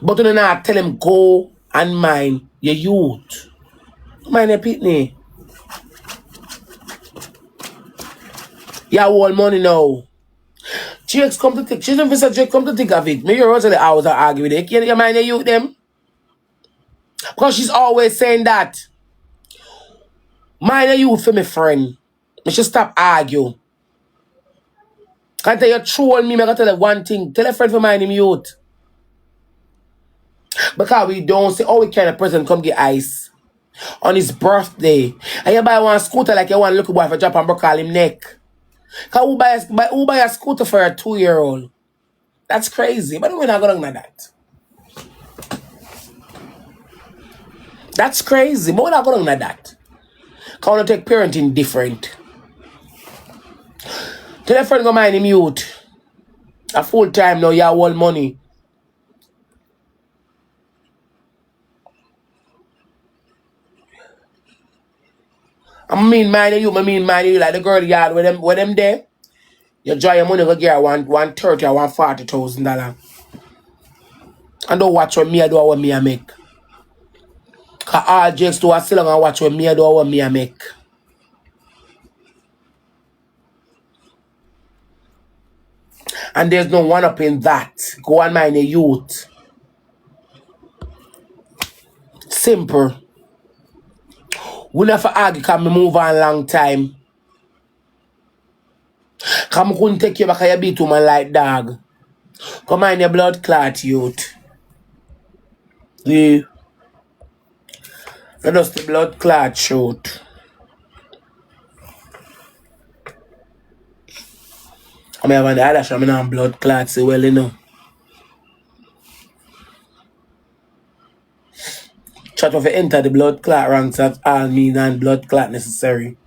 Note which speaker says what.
Speaker 1: But you not tell him go and mind your youth. Mind your Pickney. You have all money now. Jake's come to think. She didn't say Jake come to think of it. Maybe you're Rosealee hours are arguing with it. Can't you mind your youth them? Because she's always saying that. Mind your youth for me friend. I should stop arguing. Can't tell you troll me, I gotta tell you one thing. Tell a friend for mind him youth. Because we don't say, oh, we can a present come get ice. On his birthday. And you buy one scooter like you want to look boy for drop and broke all him neck. Because who buy a scooter for a 2-year-old? That's crazy. But we're not going to do that. That's crazy. But we're not going to do that. Because I want to take parenting different. Tell a friend go mind him youth. A full time now, you have all money. I mean mind you like the girl yard with them there. You draw your money go get $130,000 or $140,000. And don't watch what me I do or what me I make. Cause all Jakes do are still gonna watch what me I do or what me I make. And there's no one up in that. Go and mind the youth. Simple. We never argue because me move on a long time. Because I couldn't take you back and you beat woman like dog. Come mind your blood clot youth. Yeah. Let us the blood clot shoot. I mean, have the other shot, I'm blood clot, say well, you know. Try to enter the blood clot ranks at all means and blood clot necessary.